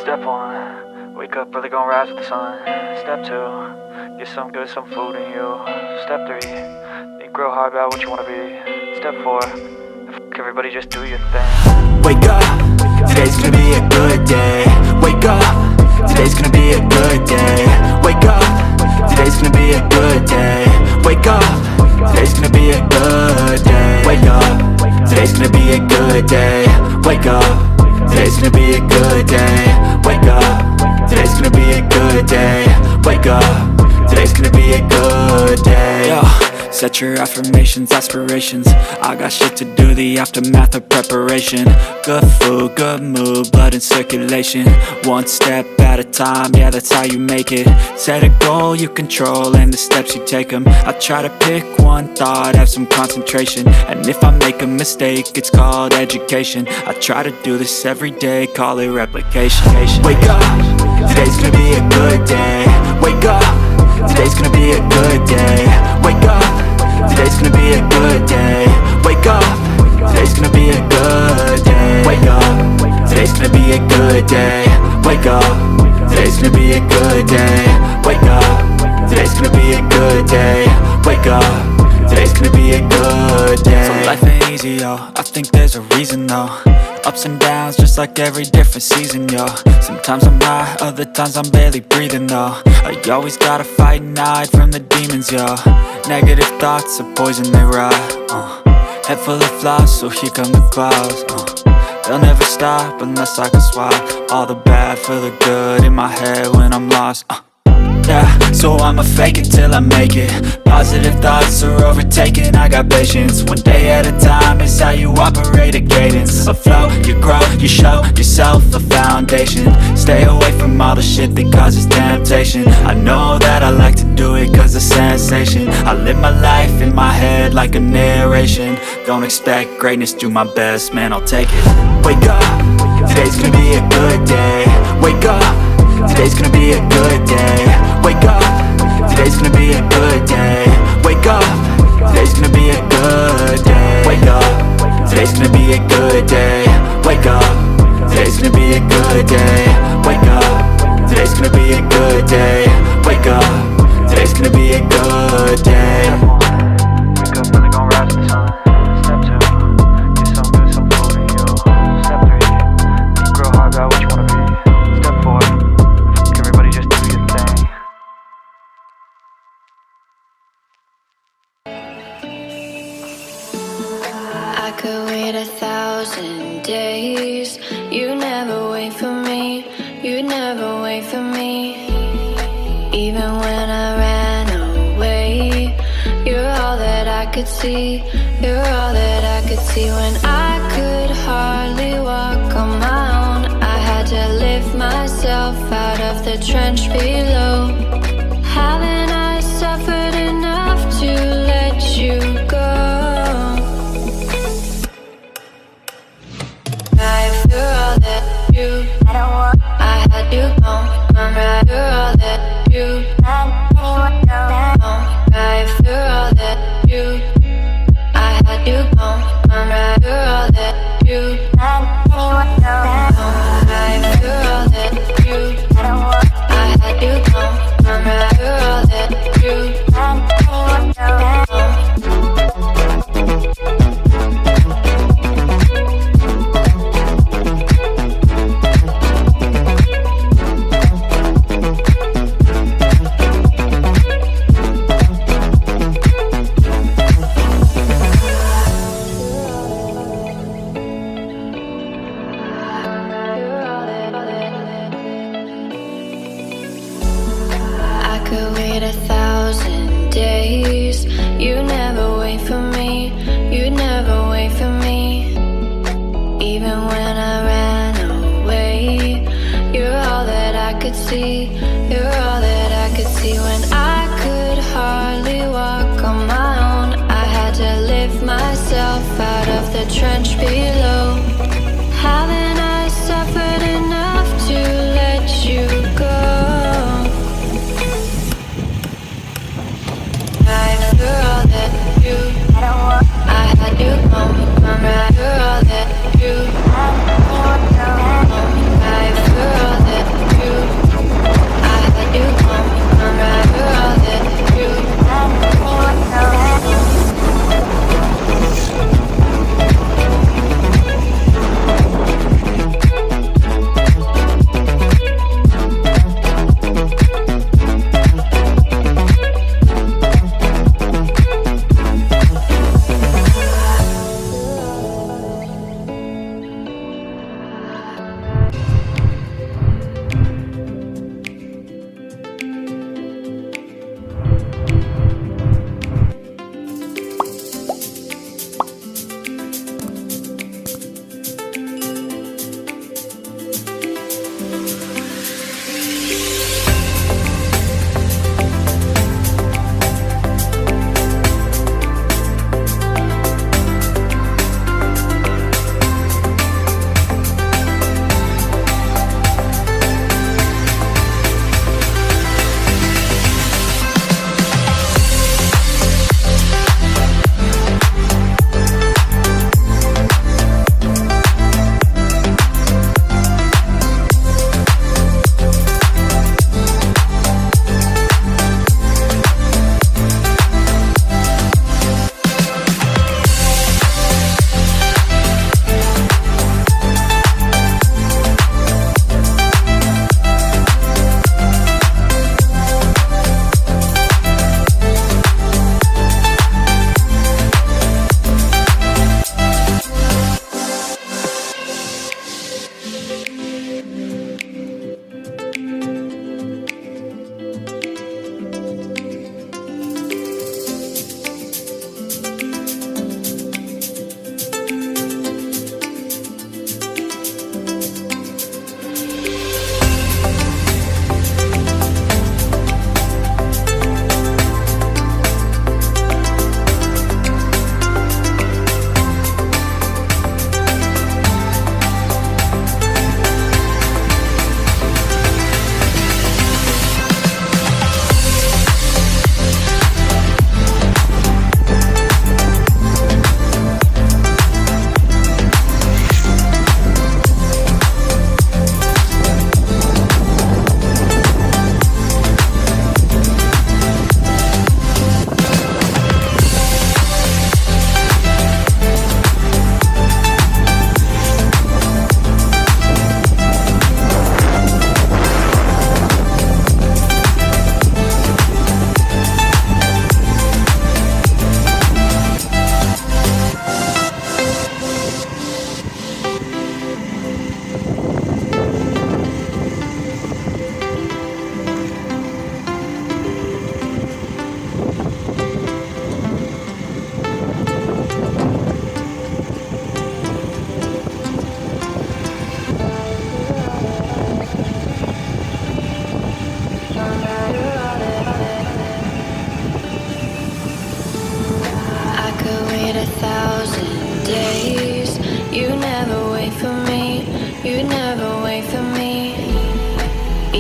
Step one, wake up early, gonna rise with the sun. Step two, get some good, some food in you. Step three, think real hard about what you wanna be. Step four, everybody just do your thing. Wake up, today's gonna be a good day. Wake up, today's gonna be a good day. Wake up, today's gonna be a good day. Wake up, today's gonna be a good day. Wake up, today's gonna be a good day. Wake up, today's gonna be a good day. Wake up, today's gonna be a good day. Wake up, today's gonna be a good day. Yo, set your affirmations, aspirations. I got shit to do, the aftermath of preparation. Good food, good mood, blood in circulation. One step at a time, yeah, that's how you make it. Set a goal you control and the steps you take them. I try to pick one thought, have some concentration. And if I make a mistake, it's called education. I try to do this every day, call it replication. Wake up, today's gonna be a good day. Wake up, today's gonna be a good day. Wake up, today's gonna be a good day. Wake up, today's gonna be a good day. Wake up, today's gonna be a good day. Wake up, today's gonna be a good day. Wake up, today's gonna be a good day. Wake up, today's gonna be a good day. So life ain't easy, yo, I think there's a reason though. Ups and downs, just like every different season, yo. Sometimes I'm high, other times I'm barely breathing, though. I always gotta fight and hide from the demons, yo. Negative thoughts are poison, they rot. Head full of flies, so here come the clouds. They'll never stop unless I can swap all the bad for the good in my head when I'm lost. Yeah, so I'ma fake it till I make it. Positive thoughts are overtaken, I got patience. One day at a time is how you operate a cadence. A flow, you grow, you show yourself a foundation. Stay away from all the shit that causes temptation. I know that I like to do it cause it's sensation. I live my life in my head like a narration. Don't expect greatness, do my best, man, I'll take it. Wake up, today's gonna be a good day. Wake up, today's gonna be a good day. Wake up, today's gonna be a good day. Wake up, today's gonna be a good day. Wake up, today's gonna be a good day. Wake up, today's gonna be a good day. Wake up, today's gonna be a good day. Wake up, today's gonna be a good day. Wake up early, gonna rise with the sun. Step two, get some good, some food in you. Step three, think real hard about what you wanna be. Step four, everybody just do your thing. I could wait 1,000 days. You never wait for me. You never wait for me. Even when I ran away, you're all that I could see. You're all that I could see. When I could hardly walk on my own, I had to lift myself out of the trench below. Haven't I suffered enough to let you go? You're all that you, I had you gone. I'm right. You're all that you, right. You're all that you, I had you gone. I'm right. You're all that you, right. You're all that you, I had you gone. I'm right. You're all that you. I could wait 1,000 days. You never wait for me. You never wait for me. Even when I ran away, you're all that I could see. You're all that I could see. When I could hardly walk on my own, I had to lift myself out of the trench below. Haven't I suffered enough to let you go? You're all that you, I had you home. I'm right. You're all that you, you're all that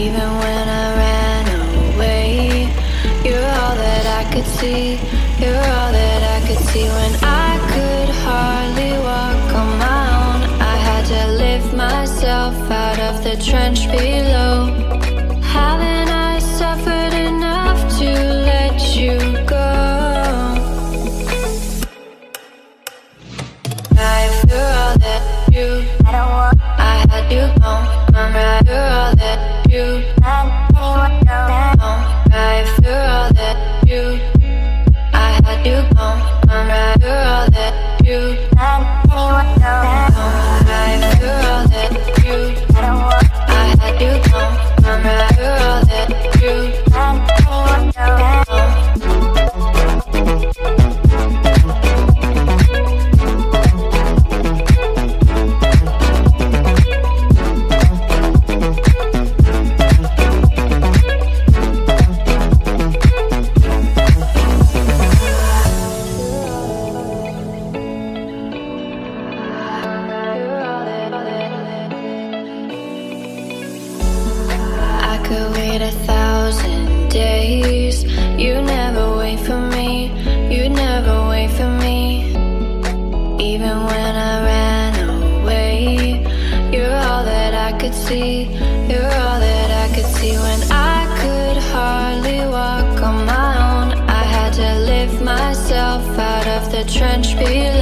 Even when I ran away, you're all that I could see. You're all that I could see. When I could hardly walk on my own, I had to lift myself out of the trench below. Haven't I suffered enough to let you go? You're all that you, I had you gone. I'm right. You're all that you, right. You're all that you, I had you gone. I'm right. You're all that you, right. You're all that you, I had you gone. I'm right. You're all that you, I could wait 1,000 days. You never wait for me. You never wait for me. Even when I ran away, you're all that I could see. You're all that I could see. When I could hardly walk on my own, I had to lift myself out of the trench below.